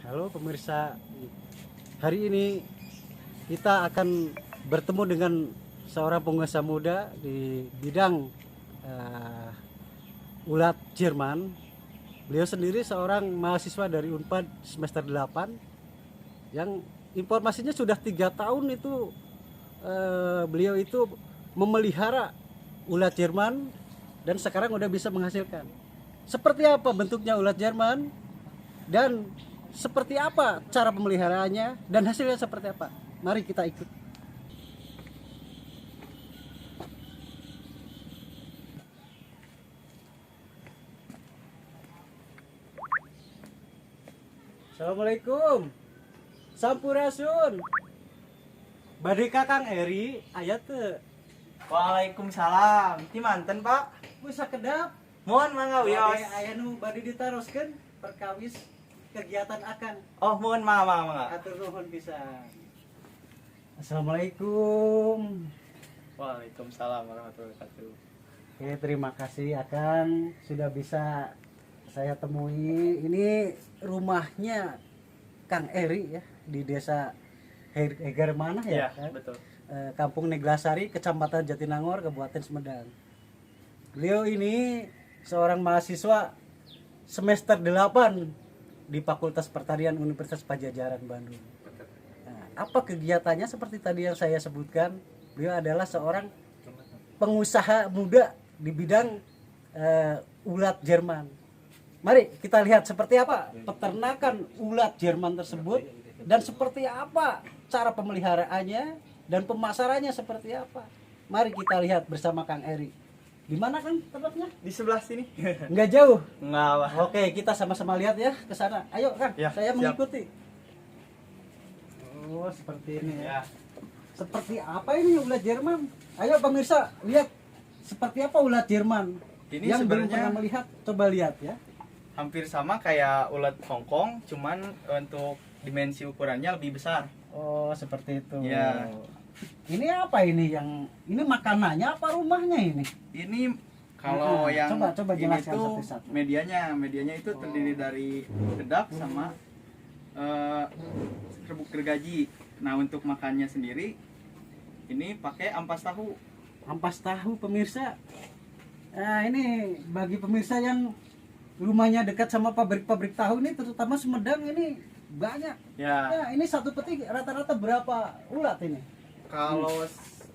Halo pemirsa, hari ini kita akan bertemu dengan seorang pengusaha muda di bidang ulat Jerman. Beliau sendiri seorang mahasiswa dari Unpad semester 8 yang informasinya sudah 3 tahun itu beliau itu memelihara ulat Jerman dan sekarang udah bisa menghasilkan. Seperti apa bentuknya ulat Jerman dan seperti apa cara pemeliharaannya dan hasilnya seperti apa? Mari kita ikut. Assalamualaikum. Sampurasun. Bade Kakang Eri ayat teu. Waalaikumsalam. Ti manten, Pak. Bisa kedap. Mohon mangga wios. Aya nu bade ditaroskeun perkawis kegiatan akan. Oh, mohon mangga. Atur nuhun pisan. Assalamualaikum. Waalaikumsalam warahmatullahi wabarakatuh. Oke, terima kasih akan sudah bisa saya temui. Ini rumahnya Kang Eri ya di desa Hegar mana ya? Iya, betul. Kampung Neglasari, Kecamatan Jatinangor, Kabupaten Sumedang. Beliau ini seorang mahasiswa semester 8 di Fakultas Pertanian Universitas Padjadjaran Bandung. Nah, apa kegiatannya seperti tadi yang saya sebutkan? Beliau adalah seorang pengusaha muda di bidang ulat Jerman. Mari kita lihat seperti apa peternakan ulat Jerman tersebut dan seperti apa cara pemeliharaannya dan pemasarannya seperti apa. Mari kita lihat bersama Kang Eri. Di mana Kang tempatnya? Di sebelah sini. Enggak jauh. Enggak, Pak. Oke, kita sama-sama lihat ya ke sana. Ayo Kang, Ya, saya siap. mengikuti. Oh, seperti ini ya. Ya. Seperti apa ini ulat Jerman? Ayo pemirsa, lihat seperti apa ulat Jerman. Ini yang belum sebenarnya pernah melihat, coba lihat ya. hampir sama kayak ulat Hongkong, cuman untuk dimensi ukurannya lebih besar. Oh, seperti itu. Ya. Ini apa ini ini makanannya apa rumahnya ini? Ini kalau Nah, yang coba ini jelaskan tuh satu-satu. medianya itu terdiri dari dedak sama serbuk gergaji. Nah, untuk makannya sendiri ini pakai ampas tahu. Ampas tahu pemirsa. Nah, ini bagi pemirsa yang rumahnya dekat sama pabrik-pabrik tahu ini, terutama Sumedang ini banyak. Ya. Ya, ini satu peti rata-rata berapa ulat ini? Kalau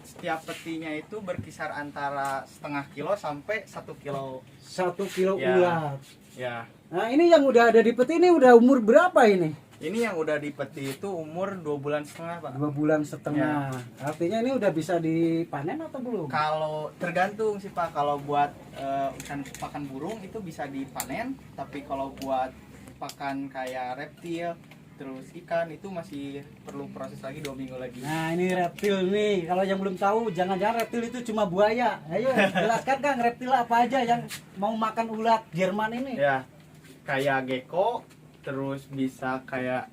setiap petinya itu berkisar antara setengah kilo sampai 1 kilo. 1 kilo Ya. ulat. Ya. Nah, ini yang udah ada di peti ini udah umur berapa ini? Ini yang udah di peti itu umur 2,5 bulan, Pak. 2,5 bulan. Artinya ini udah bisa dipanen atau belum? Kalau tergantung sih, Pak. Kalau buat ikan pakan burung itu bisa dipanen, tapi kalau buat pakan kayak reptil terus ikan itu masih perlu proses lagi 2 minggu lagi. Nah, ini reptil nih. Kalau yang belum tahu, jangan-jangan reptil itu cuma buaya. Ayo, jelaskan Kang, reptil apa aja yang mau makan ulat Jerman ini? Ya, kayak gecko, terus bisa kayak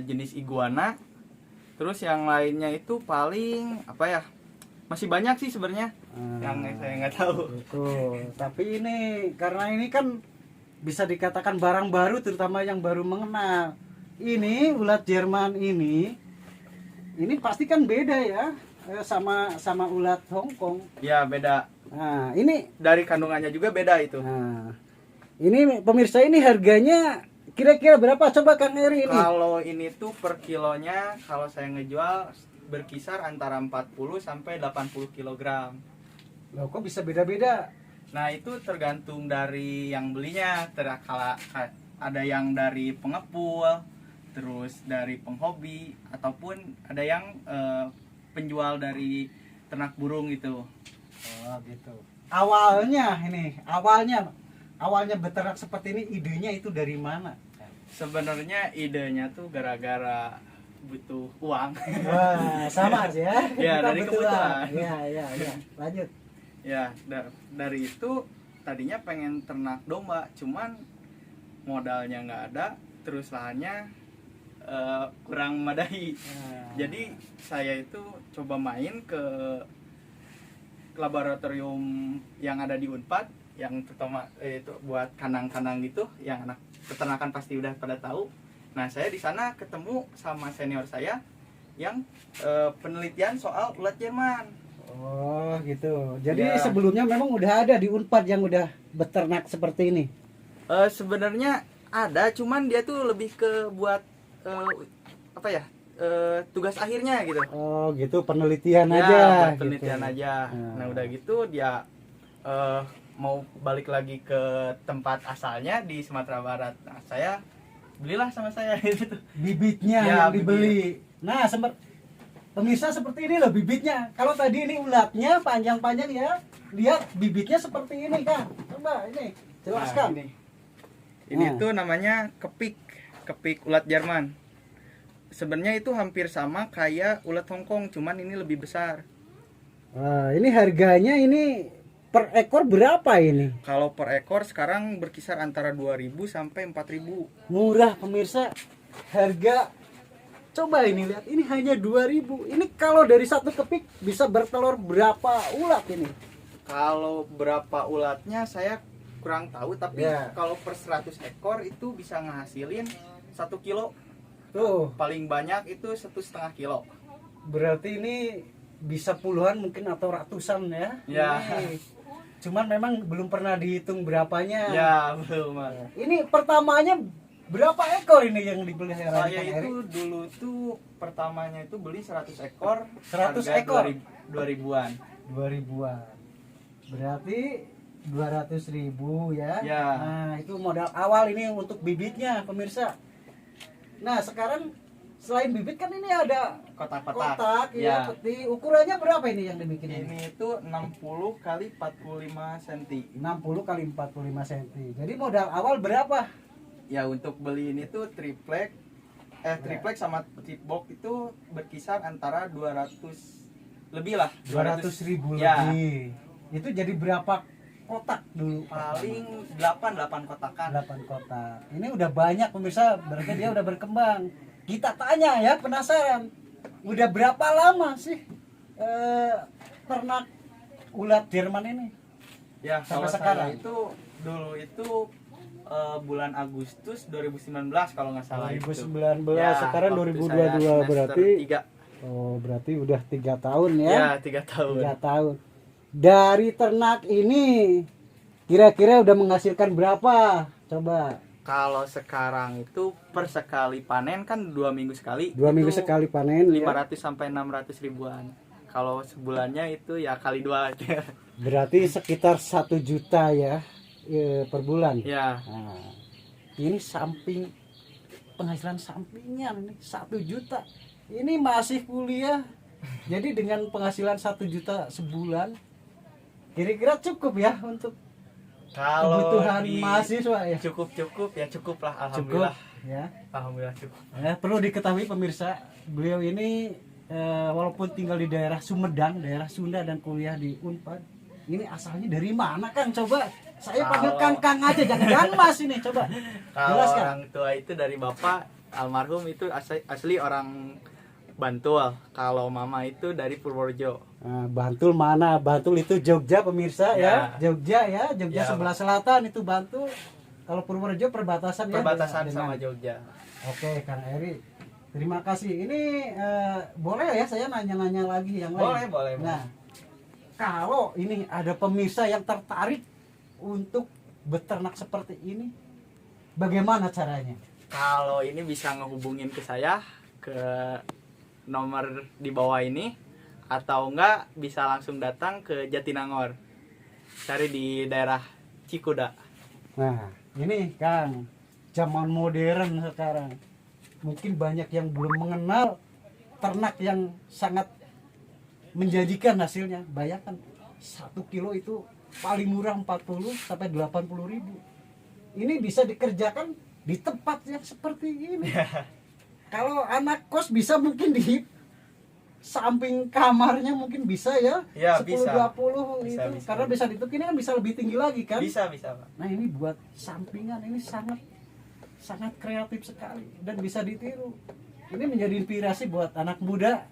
jenis iguana, terus yang lainnya itu paling apa ya? Masih banyak sih sebenarnya yang saya nggak tahu. Betul. Tapi ini karena ini kan bisa dikatakan barang baru, terutama yang baru mengenal. Ini ulat Jerman ini pasti kan beda ya sama ulat Hongkong. Ya, beda. Nah, ini Dari kandungannya juga beda itu. Nah, ini pemirsa, ini harganya kira-kira berapa? Coba Kang Eri ini. Kalau ini tuh per kilonya kalau saya ngejual berkisar antara 40 sampai 80 kg. Loh, kok bisa beda-beda? Nah, itu tergantung dari yang belinya. Ada yang dari pengepul, terus dari penghobi, ataupun ada yang penjual dari ternak burung gitu. Oh, gitu. Awalnya beternak seperti ini, idenya itu dari mana? Sebenarnya idenya tuh gara-gara butuh uang. Wah, sama aja ya. Ya, Kita dari betul. kebutuhan. Ya. Lanjut. Ya, dari itu tadinya pengen ternak domba, cuman modalnya nggak ada, terus lahannya kurang memadai. Nah, Jadi saya itu coba main ke laboratorium yang ada di Unpad, yang terutama itu buat kandang-kandang gitu, yang anak peternakan pasti udah pada tahu. Nah, saya di sana ketemu sama senior saya yang penelitian soal ulat Jerman. Oh gitu. Jadi Ya. sebelumnya memang udah ada di Unpad yang udah beternak seperti ini. Sebenarnya ada, cuman dia tuh lebih ke buat apa ya? Tugas akhirnya gitu. Oh gitu, penelitian Ya, aja. buat penelitian gitu. aja. Nah. Nah, udah gitu dia mau balik lagi ke tempat asalnya di Sumatera Barat. Nah, saya belilah sama saya gitu. Bibitnya Ya, yang dibeli. Nah, pemirsa seperti ini loh bibitnya. Kalau tadi ini ulatnya panjang-panjang ya, lihat bibitnya seperti ini kan. Coba ini jelaskan. Nah, ini Nah. tuh namanya kepik ulat Jerman. Sebenarnya itu hampir sama kayak ulat Hongkong, cuman ini lebih besar. Wah, ini harganya ini per ekor berapa ini? Kalau per ekor sekarang berkisar antara 2.000 sampai 4.000. Murah pemirsa. Harga coba ini lihat, ini hanya 2.000. Ini kalau dari satu kepik bisa bertelur berapa ulat ini? Kalau berapa ulatnya saya kurang tahu, tapi Ya. kalau per 100 ekor itu bisa ngehasilin 1 kilo. Tuh, Paling banyak itu 1,5 kilo. berarti ini bisa puluhan mungkin atau ratusan ya. Ya. Ini. Cuman memang belum pernah dihitung berapanya. Ya, belum. Mas. Ini pertamanya berapa ekor ini yang dibeli Saya itu dulu tuh pertamanya itu beli 100 ekor. 100 harga ekor? 2.000-an. 2000-an. Berarti 200.000 ya. Ya. Nah, itu modal awal ini untuk bibitnya, pemirsa. Nah, sekarang selain bibit kan ini ada Kotak-kotak. kotak ya, Ya. peti. Ukurannya berapa ini yang dibikin ini? Ini itu 60 kali 45 cm. 60 kali 45 cm. Jadi modal awal berapa? Ya, untuk beli ini tuh triplek sama tip box itu berkisar antara 200 lebih lah. 200.000 Ya. lebih. Itu jadi berapa kotak dulu? Paling 8 kotakan. 8 kotak. Ini udah banyak pemirsa, berarti dia udah berkembang. Kita tanya ya, penasaran. Udah berapa lama sih ternak ulat Jerman ini? Ya, Sampai kalau sekarang? saya itu dulu itu bulan Agustus 2019 kalau nggak salah 2019, itu. Ya, sekarang waktu 2022 saya semester berarti. 3. Oh, berarti udah 3 tahun ya? Ya, 3 tahun. 3 tahun. Dari ternak ini kira-kira udah menghasilkan berapa? Coba. Kalau sekarang itu per sekali panen kan 2 minggu sekali. 2 minggu Itu sekali panen. 500 sampai 600 ribuan. Kalau sebulannya itu ya kali 2 aja. Berarti sekitar 1 juta ya, per bulan. Ya, Nah, ini samping penghasilan sampingan nih 1 juta. Ini masih kuliah. Jadi dengan penghasilan 1 juta sebulan kira-kira cukup ya untuk kalau kebutuhan di mahasiswa ya. cukup lah, Cukup alhamdulillah. ya. Alhamdulillah cukup. Perlu diketahui pemirsa, beliau ini walaupun tinggal di daerah Sumedang, daerah Sunda dan kuliah di Unpad, ini asalnya dari mana Kang? Coba saya panggil Kang aja, jangan Mas ini, coba Kalau jelaskan. orang tua itu dari bapak almarhum itu asli orang Bantul. Kalau mama itu dari Purworejo. Nah, Bantul mana? Bantul itu Jogja pemirsa ya, Jogja ya, Jogja Ya, sebelah selatan itu Bantul. Kalau Purworejo perbatasan ya. Perbatasan dengan- sama Jogja. Oke Kang Eri, terima kasih. Ini boleh ya saya nanya-nanya lagi yang lain? Boleh. Nah, kalau ini ada pemirsa yang tertarik untuk beternak seperti ini, bagaimana caranya? Kalau ini bisa ngehubungin ke saya ke nomor di bawah ini, atau enggak bisa langsung datang ke Jatinangor. Cari di daerah Cikuda. Nah, ini Kang, zaman modern sekarang. Mungkin banyak yang belum mengenal ternak yang sangat menjanjikan hasilnya. Bayangkan 1 kilo itu paling murah 40 sampai 80 ribu. Ini bisa dikerjakan di tempat yang seperti ini. Kalau anak kos bisa mungkin di samping kamarnya mungkin bisa ya, Ya, 10 bisa. 20 Bisa, itu. bisa. Karena bisa ditutup ini kan bisa lebih tinggi lagi kan? Bisa, Pak. Nah, ini buat sampingan ini sangat kreatif sekali dan bisa ditiru. Ini menjadi inspirasi buat anak muda,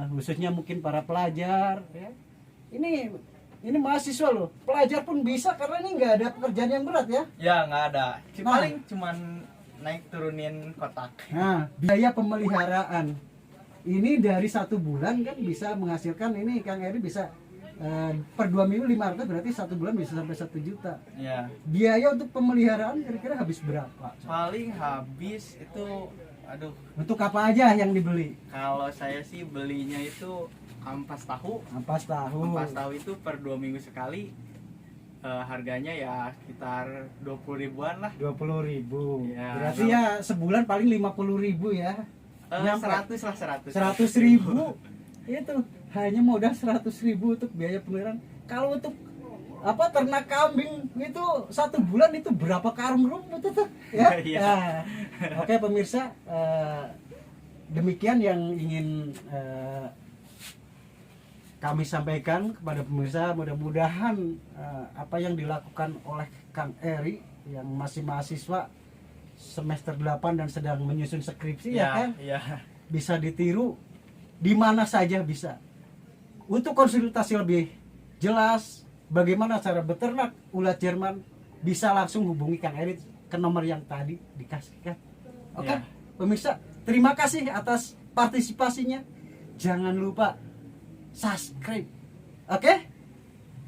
khususnya mungkin para pelajar ya. Ini mahasiswa loh, pelajar pun bisa karena ini nggak ada pekerjaan yang berat ya. Ya, nggak ada. Nah. Paling cuman naik turunin kotak. Nah, biaya pemeliharaan ini dari 1 bulan kan bisa menghasilkan ini Kang Eri bisa per 2 minggu 500 berarti 1 bulan bisa sampai 1 juta. Ya, Biaya untuk pemeliharaan kira-kira habis berapa? paling habis itu, aduh, Untuk apa aja yang dibeli? kalau saya sih belinya itu ampas tahu. Ampas tahu. Ampas tahu itu per 2 minggu sekali, harganya ya sekitar 20 ribuan lah. 20.000. Ya, Berarti ya sebulan paling 50.000 ya. Nyampe 100 lah, 100.000 itu hanya modal 100.000 untuk biaya pemeliharaan. Kalau untuk apa ternak kambing itu 1 bulan itu berapa karung rumput itu ya? Iya. Nah, oke pemirsa, demikian yang ingin kami sampaikan kepada pemirsa. Mudah-mudahan apa yang dilakukan oleh Kang Eri yang masih mahasiswa semester 8 dan sedang menyusun skripsi ya kan, Iya. bisa ditiru di mana saja bisa. Untuk konsultasi lebih jelas bagaimana cara beternak ulat Jerman, bisa langsung hubungi Kang Eri ke nomor yang tadi dikasihkan. Oke, Ya. pemirsa, terima kasih atas partisipasinya. Jangan lupa subscribe. Oke?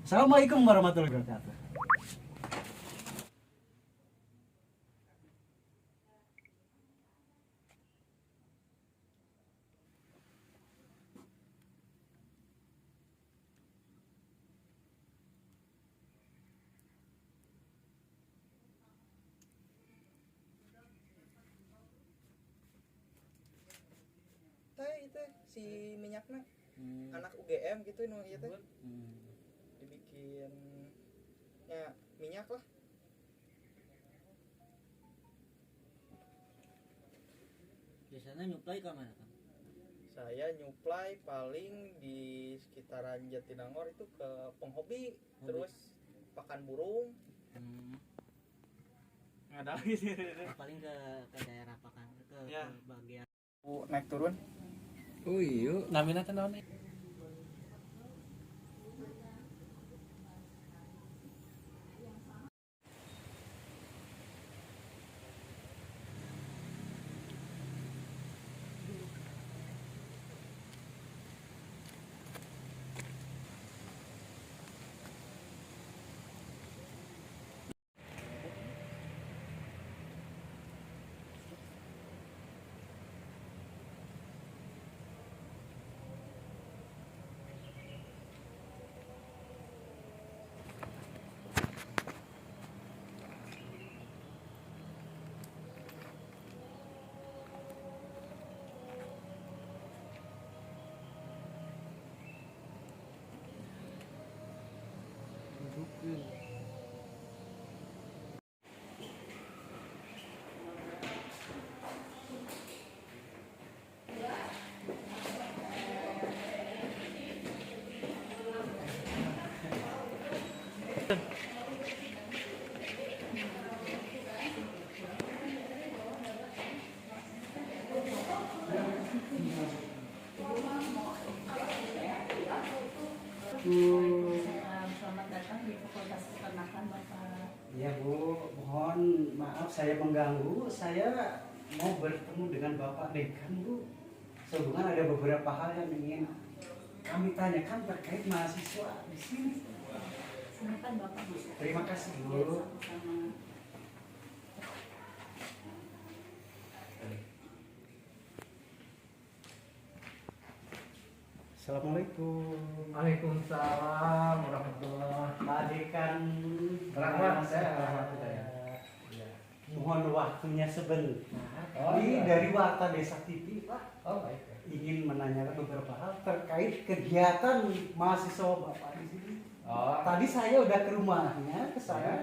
Assalamualaikum warahmatullahi wabarakatuh. Itu si minyaknya anak UGM gitu namanya teh. Dibikin ya minyak lah. Biasanya nyuplai ke mana kan? Saya nyuplai paling di sekitaran Jatinangor itu ke penghobi, terus pakan burung. Nggak ada lagi sih. Paling ke daerah Pakan ke Ya. bagian. Naik turun. Oh iya, namina teh naon? Selamat datang di Fakultas Peternakan Bapak. Ya Bu, mohon maaf saya mengganggu. Saya mau bertemu dengan Bapak Dekan Bu. Sehubungan ada beberapa hal yang ingin kami tanyakan terkait mahasiswa di sini. Silakan Bapak masuk. Terima kasih Ya, Bu. sama-sama. Assalamualaikum. Waalaikumsalam warahmatullahi Pak Dekan. Rahmat, saya Rahmat saya. Mohon waktunya sebentar. Oh, Ini iya. dari Warta Desa TV Pak. Oh baik. Ingin menanyakan beberapa hal terkait kegiatan mahasiswa Bapak di sini. Oh, Tadi saya udah ke rumahnya, ke sana. Ya.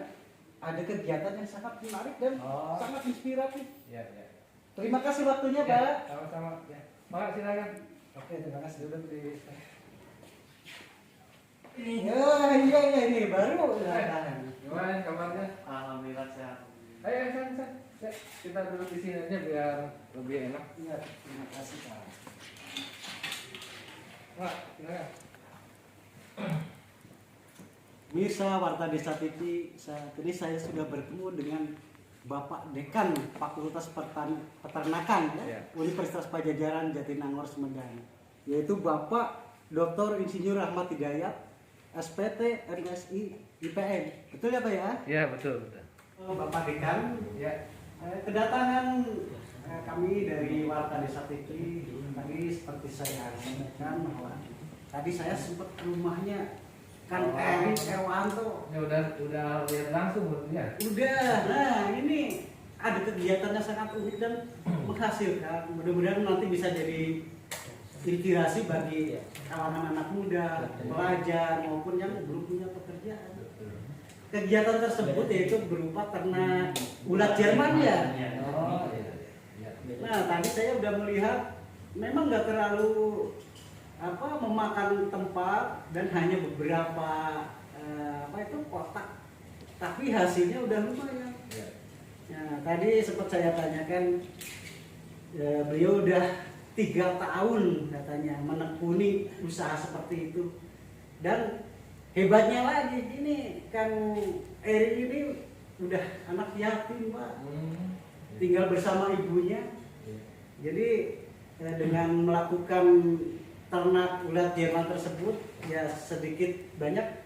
Ada kegiatan yang sangat menarik dan Oh. sangat inspiratif. ya ya. Terima kasih waktunya, Ya, Pak. sama-sama. Ya. Pak silakan. Oke, terima kasih. Duduk di. Ya, iya ini baru datang. Gimana kabarnya? Alhamdulillah sehat. Ayo, san. Kita duduk di sini aja biar lebih enak. Iya, terima kasih, Pak. Pak, silakan. Mirsa Warta Desa TV, saat ini saya sudah bertemu dengan Bapak Dekan Fakultas Peternakan ya, Ya. Universitas Pajajaran Jatinangor Sumedang, yaitu Bapak Dr. Insinyur Ahmad Hidayat, SPT MSI IPN. Betul ya Pak ya? Ya betul. Bapak Dekan, Ya. kedatangan kami dari Warta Desa TV tadi seperti saya sampaikan bahwa tadi saya sempat ke rumahnya Kang Eri Erwanto. Ya udah lihat langsung belum ya? Udah, nah ini ada kegiatannya sangat unik dan menghasilkan. Mudah-mudahan nanti bisa jadi inspirasi bagi kalangan anak muda, pelajar maupun yang belum punya pekerjaan. Kegiatan tersebut yaitu berupa ternak ulat Jerman ya. Oh iya. Nah tadi saya udah melihat memang nggak terlalu memakan tempat dan hanya beberapa kotak, tapi hasilnya udah lumayan. Ya. Nah tadi sempat saya tanyakan, beliau udah 3 tahun katanya menekuni usaha seperti itu, dan hebatnya lagi ini Kang Eri ini udah anak yatim Pak, tinggal bersama ibunya. Jadi dengan melakukan ternak ulat Jerman tersebut ya sedikit banyak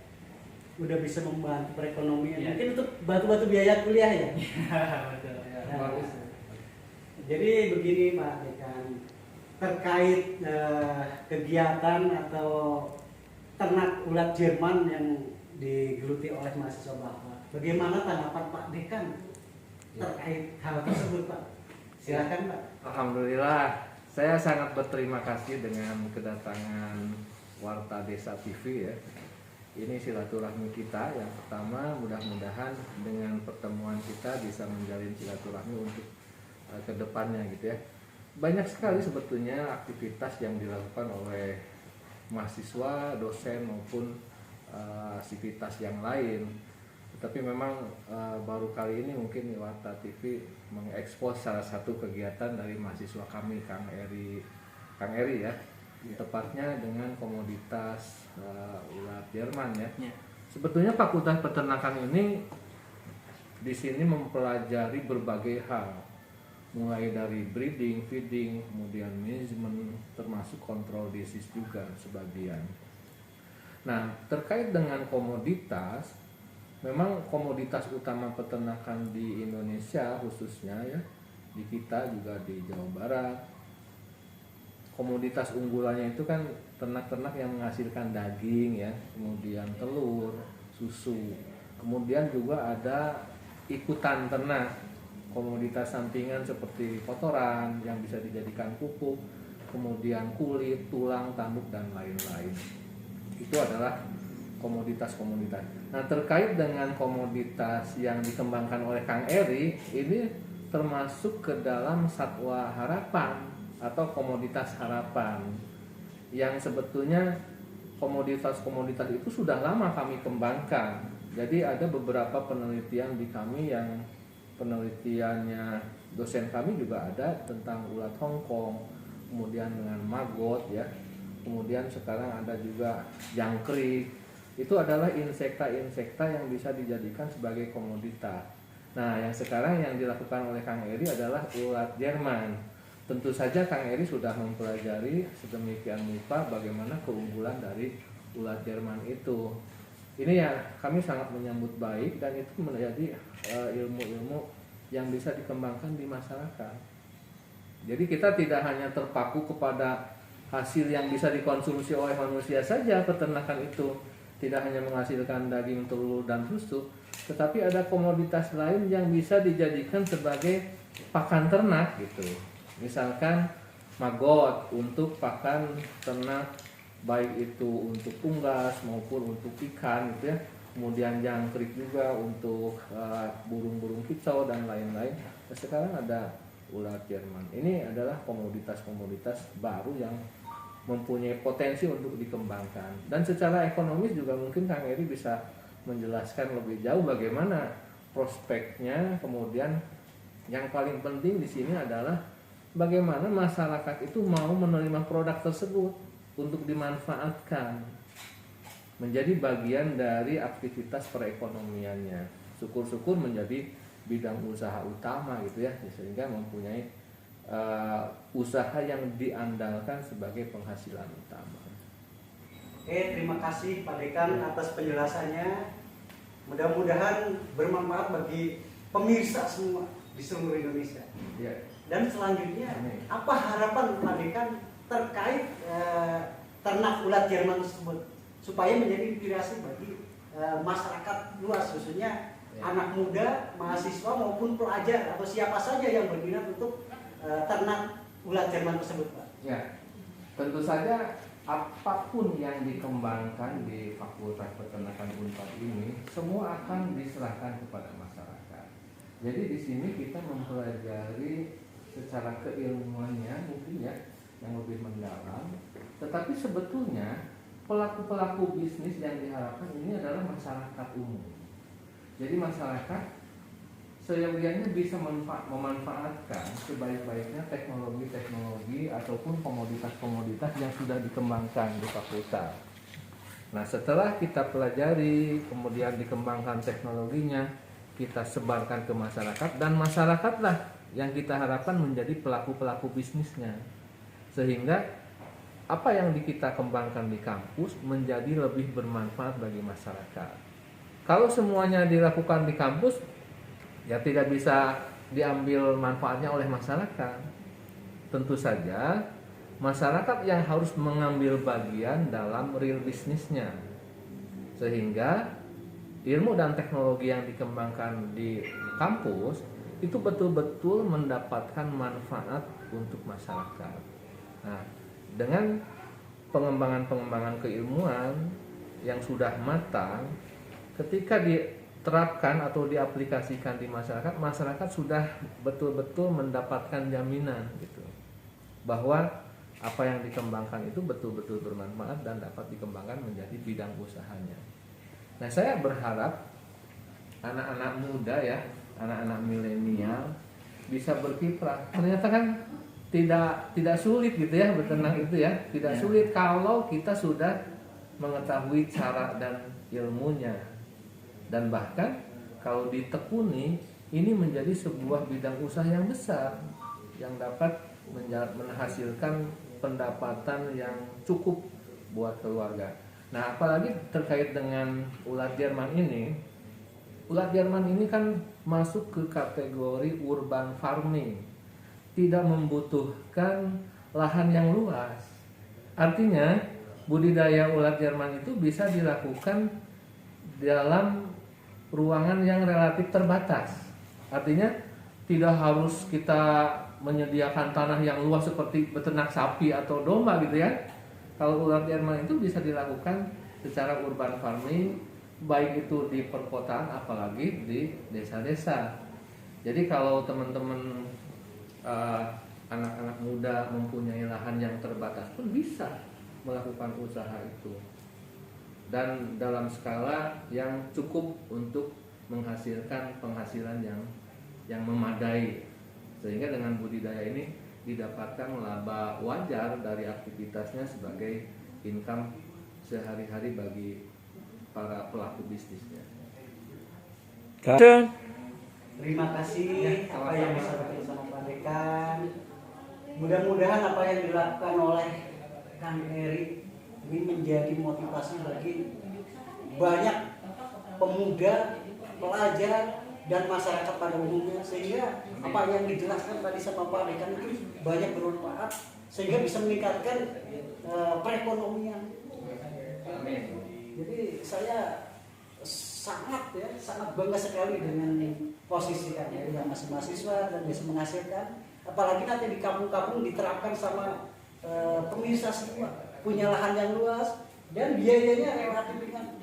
udah bisa membantu perekonomian. Ya. Mungkin untuk batu-batu biaya kuliah ya. Betul. Ya, Nah, bagus. Jadi begini Pak Dekan, terkait kegiatan atau ternak ulat Jerman yang digeluti oleh mahasiswa Bapak, bagaimana tanggapan Pak Dekan terkait hal tersebut Pak? Silakan Pak. Alhamdulillah, saya sangat berterima kasih dengan kedatangan Warta Desa TV ya. Ini silaturahmi kita yang pertama, mudah-mudahan dengan pertemuan kita bisa menjalin silaturahmi untuk kedepannya gitu ya. Banyak sekali sebetulnya aktivitas yang dilakukan oleh mahasiswa, dosen maupun aktivitas yang lain. Tapi memang baru kali ini mungkin Warta TV mengekspos salah satu kegiatan dari mahasiswa kami Kang Eri ya. Tepatnya dengan komoditas ulat Jerman ya. Ya. Sebetulnya Fakultas Peternakan ini di sini mempelajari berbagai hal, mulai dari breeding, feeding, kemudian management, termasuk kontrol disease juga sebagian. Nah, terkait dengan komoditas, memang komoditas utama peternakan di Indonesia khususnya ya, di kita juga di Jawa Barat, komoditas unggulannya itu kan ternak-ternak yang menghasilkan daging ya, kemudian telur, susu, kemudian juga ada ikutan ternak, komoditas sampingan seperti kotoran yang bisa dijadikan pupuk, kemudian kulit, tulang, tanduk dan lain-lain. Itu adalah komoditas-komoditas. Nah, terkait dengan komoditas yang dikembangkan oleh Kang Eri, ini termasuk ke dalam satwa harapan atau komoditas harapan yang sebetulnya komoditas-komoditas itu sudah lama kami kembangkan. Jadi ada beberapa penelitian di kami yang penelitiannya dosen kami juga ada tentang ulat Hongkong, kemudian dengan maggot ya, kemudian sekarang ada juga jangkrik. Itu adalah insekta-insekta yang bisa dijadikan sebagai komoditas. Nah, yang sekarang yang dilakukan oleh Kang Eri adalah ulat Jerman. Tentu saja Kang Eri sudah mempelajari sedemikian rupa bagaimana keunggulan dari ulat Jerman itu. Ini ya kami sangat menyambut baik dan itu menjadi ilmu-ilmu yang bisa dikembangkan di masyarakat. Jadi kita tidak hanya terpaku kepada hasil yang bisa dikonsumsi oleh manusia saja peternakan itu. Tidak hanya menghasilkan daging, telur, dan susu, tetapi ada komoditas lain yang bisa dijadikan sebagai pakan ternak gitu. Misalkan maggot untuk pakan ternak, baik itu untuk unggas maupun untuk ikan gitu ya. Kemudian jangkrik juga untuk burung-burung kicau dan lain-lain. Nah, sekarang ada ulat Jerman. Ini adalah komoditas-komoditas baru yang mempunyai potensi untuk dikembangkan. Dan secara ekonomis juga mungkin Kang Eri bisa menjelaskan lebih jauh bagaimana prospeknya. Kemudian yang paling penting di sini adalah bagaimana masyarakat itu mau menerima produk tersebut untuk dimanfaatkan menjadi bagian dari aktivitas perekonomiannya. Syukur-syukur menjadi bidang usaha utama gitu ya, sehingga mempunyai usaha yang diandalkan sebagai penghasilan utama. Oke, terima kasih Pak Dekan atas penjelasannya. Mudah-mudahan bermanfaat bagi pemirsa semua di seluruh Indonesia. Ya. Dan selanjutnya, Amin. apa harapan Pak Dekan terkait ternak ulat Jerman tersebut supaya menjadi inspirasi bagi masyarakat luas, khususnya anak muda, mahasiswa maupun pelajar atau siapa saja yang berminat untuk ternak ulat Jerman tersebut, Pak? Ya, tentu saja apapun yang dikembangkan di Fakultas Peternakan Unpad ini semua akan diserahkan kepada masyarakat. Jadi di sini kita mempelajari secara keilmuannya mungkin ya yang lebih mendalam, tetapi sebetulnya pelaku-pelaku bisnis yang diharapkan ini adalah masyarakat umum. Jadi masyarakat seyogianya bisa memanfaatkan sebaik-baiknya teknologi-teknologi ataupun komoditas-komoditas yang sudah dikembangkan di fakultas. Nah, setelah kita pelajari, kemudian dikembangkan teknologinya, kita sebarkan ke masyarakat, dan masyarakatlah yang kita harapkan menjadi pelaku-pelaku bisnisnya. Sehingga apa yang kita kembangkan di kampus menjadi lebih bermanfaat bagi masyarakat. Kalau semuanya dilakukan di kampus, ya tidak bisa diambil manfaatnya oleh masyarakat. Tentu saja masyarakat yang harus mengambil bagian dalam real bisnisnya, sehingga ilmu dan teknologi yang dikembangkan di kampus itu betul-betul mendapatkan manfaat untuk masyarakat. Nah, dengan pengembangan keilmuan yang sudah matang, ketika diterapkan atau diaplikasikan di masyarakat sudah betul-betul mendapatkan jaminan gitu, bahwa apa yang dikembangkan itu betul-betul bermanfaat dan dapat dikembangkan menjadi bidang usahanya. Nah, saya berharap anak-anak muda ya, anak-anak milenial bisa berkiprah. Ternyata kan tidak sulit gitu ya beternak itu ya, tidak sulit kalau kita sudah mengetahui cara dan ilmunya. Dan bahkan kalau ditekuni, ini menjadi sebuah bidang usaha yang besar yang dapat menghasilkan pendapatan yang cukup buat keluarga. Nah, apalagi terkait dengan ulat Jerman ini. Ulat Jerman ini kan masuk ke kategori urban farming, tidak membutuhkan lahan yang luas. Artinya budidaya ulat Jerman itu bisa dilakukan dalam ruangan yang relatif terbatas. Artinya tidak harus kita menyediakan tanah yang luas seperti beternak sapi atau domba gitu ya. Kalau ulat Jerman itu bisa dilakukan secara urban farming, baik itu di perkotaan apalagi di desa-desa. Jadi kalau teman-teman anak-anak muda mempunyai lahan yang terbatas pun bisa melakukan usaha itu, dan dalam skala yang cukup untuk menghasilkan penghasilan yang memadai, sehingga dengan budidaya ini didapatkan laba wajar dari aktivitasnya sebagai income sehari-hari bagi para pelaku bisnisnya. Terima kasih apa yang disampaikan sama Pak Dekan. Mudah-mudahan apa yang dilakukan oleh Kang Eri ini menjadi motivasi bagi banyak pemuda, pelajar, dan masyarakat pada umumnya, sehingga apa yang dijelaskan tadi sama Pak Dekan itu banyak bermanfaat sehingga bisa meningkatkan perekonomian. Jadi saya sangat bangga sekali dengan posisi Kang Eri yang masih mahasiswa dan bisa menghasilkan, apalagi nanti di kampung-kampung diterapkan sama pemirsa semua, punya lahan yang luas dan biayanya relatif ringan.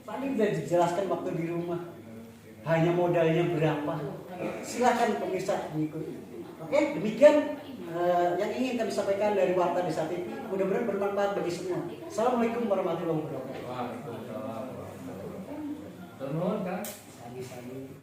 Tadi sudah dijelaskan waktu di rumah, hanya modalnya berapa. Silakan pemirsa mengikuti. Oke, demikian yang ingin kami sampaikan dari Warta Desa TV. Mudah-mudahan bermanfaat bagi semua. Assalamualaikum warahmatullahi wabarakatuh. Waalaikumsalam warahmatullahi wabarakatuh.